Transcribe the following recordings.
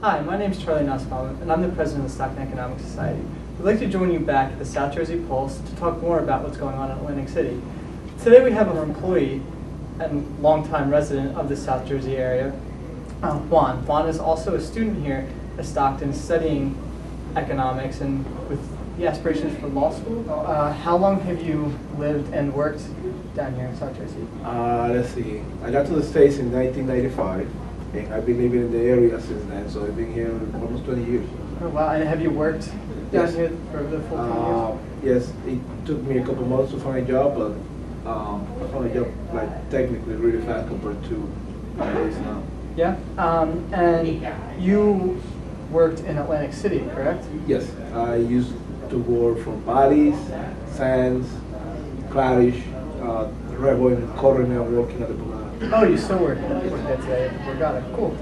Hi, my name is Charlie Nussbaum, and I'm the president of the Stockton Economic Society. We'd like to join you back at the South Jersey Pulse to talk more about what's going on in Atlantic City. Today we have an employee and longtime resident of the South Jersey area, Juan. Juan is also a student here at Stockton studying economics and with the aspirations for law school. How long have you lived and worked down here in South Jersey? Let's see. I got to the States in 1995, and I've been living in the area since then, so I've been here almost 20 years. Oh, wow, and have you worked down Yes. here for the full 20 years? Yes, it took me a couple months to find a job, but I found a job like technically really fast compared to how it is now. Yeah, and you worked in Atlantic City, correct? Yes, I used to work from Bodies, Sands, Clarish, Rebo and Coroner working at the Pomona. Oh, you still work there today. Got it. Cool.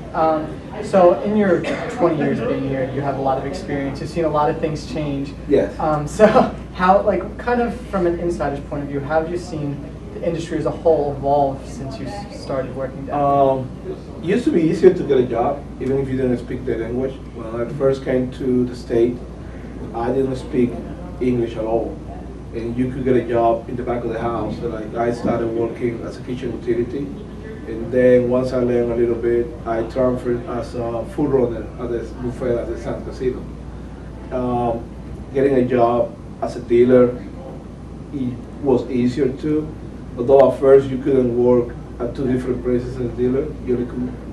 So in your 20 years being here, you have a lot of experience. You've seen a lot of things change. Yes. So how, like, kind of from an insider's point of view, how have you seen the industry as a whole evolve since you started working down It used to be easier to get a job, even if you didn't speak the language. When I first came to the state, I didn't speak English at all. And you could get a job in the back of the house. So, like, I started working as a kitchen utility. And then once I learned a little bit, I transferred as a food runner at the buffet at the San Casino. Getting a job as a dealer, it was easier too. Although at first you couldn't work at two different places as a dealer, you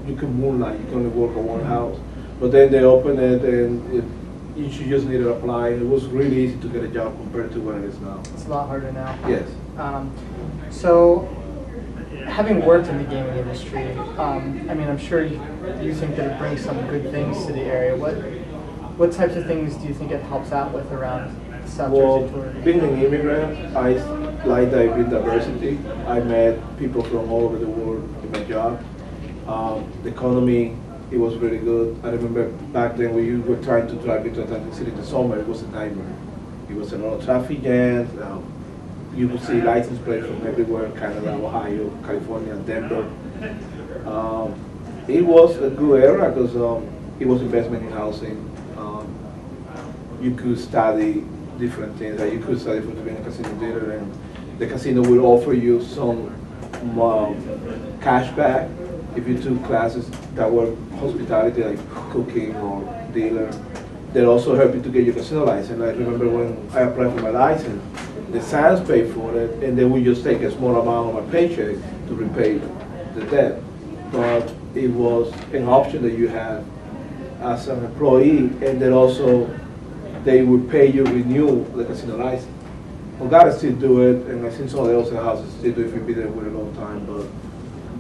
could moonlight, you can only work at one house. But then they opened it and you just need to apply. It was really easy to get a job compared to what it is now. It's a lot harder now. Yes. So having worked in the gaming industry, I mean, I'm sure you think that it brings some good things to the area. What types of things do you think it helps out with around South Well, Jersey tourism? being an immigrant, I like that I bring diversity. I met people from all over the world in my job. The economy, it was really good. I remember back then when you were trying to drive into Atlantic City in the summer, it was a nightmare. It was a lot of traffic jams. You could see license plates from everywhere, Canada, Ohio, California, Denver. It was a good area because it was investment in housing. You could study different things. Like you could study for being a casino dealer, and the casino will offer you some cash back if you took classes that were hospitality, like cooking or dealer. They also help you to get your casino license. I remember when I applied for my license, the Sands paid for it, and they would just take a small amount of my paycheck to repay the debt. But it was an option that you had as an employee, and then also they would pay you renew the casino license. Well, gotta still do it, and I've seen some of the other houses still do it if you've been there for a long time, but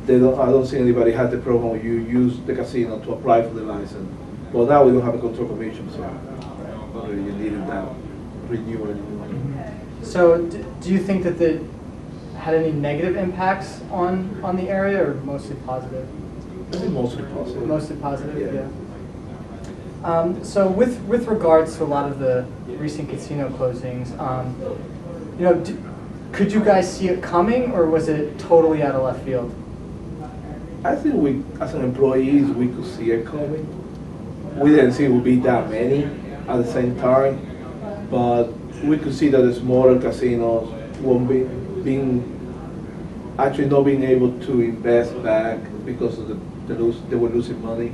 I don't see anybody had the program where you use the casino to apply for the license. Well, now we don't have a control commission, so not really you needed that renewal anymore. So do you think that it had any negative impacts on the area, or mostly positive? I think mostly positive. Mostly positive, Yeah. So with regards to a lot of the recent casino closings, you know, could you guys see it coming, or was it totally out of left field? I think we, as an employees, we could see it coming. We didn't see it would be that many at the same time, but we could see that the smaller casinos won't be actually not being able to invest back because of they were losing money,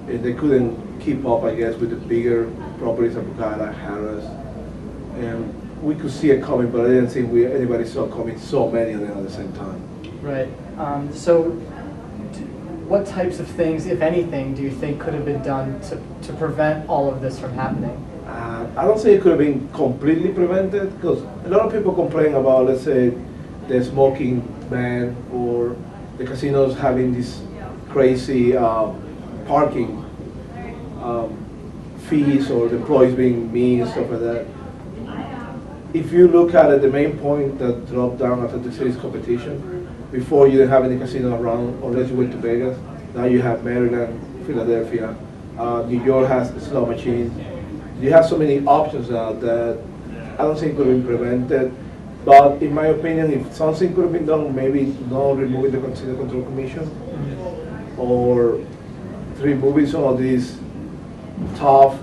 and they couldn't keep up, I guess, with the bigger properties of Bugada, Harris, and we could see it coming, but I didn't think anybody saw it coming so many of them at the same time. Right. So what types of things, if anything, do you think could have been done to prevent all of this from happening? I don't say it could have been completely prevented, because a lot of people complain about, let's say, the smoking ban or the casinos having this crazy parking fees or the employees being mean and stuff like that. If you look at it, the main point that dropped down after the city's competition, before you didn't have any casino around unless you went to Vegas. Now you have Maryland, Philadelphia, New York has a slot machine. You have so many options now that I don't think could have been prevented. But in my opinion, if something could have been done, maybe not removing the Casino Control Commission or removing some of these tough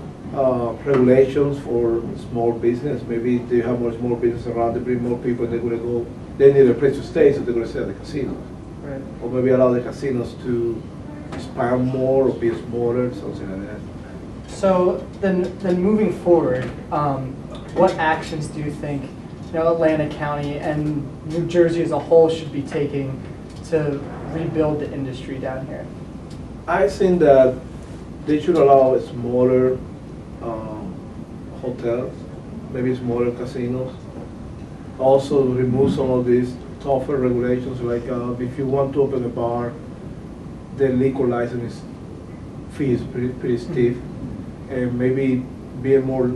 regulations for small business. Maybe they have more small business around, they bring more people, they're gonna go, they need a place to stay, so they're gonna stay at the casinos. Right. Or maybe allow the casinos to expand more or be smaller, something like that. So then moving forward, what actions do you think, Atlanta County and New Jersey as a whole should be taking to rebuild the industry down here? I think that they should allow smaller hotels, maybe smaller casinos. Also remove some of these tougher regulations, like if you want to open a bar, the liquor license fee is pretty stiff, and maybe be a more,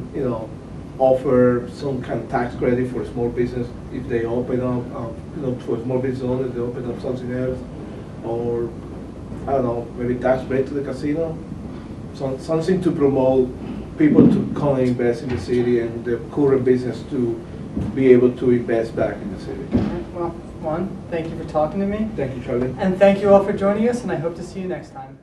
offer some kind of tax credit for small business if they open up, for small business owners, they open up something else, or I don't know, maybe tax break to the casino, something to promote people to come and invest in the city and the current business to be able to invest back in the city. Well, Juan, thank you for talking to me. Thank you, Charlie. And thank you all for joining us, and I hope to see you next time.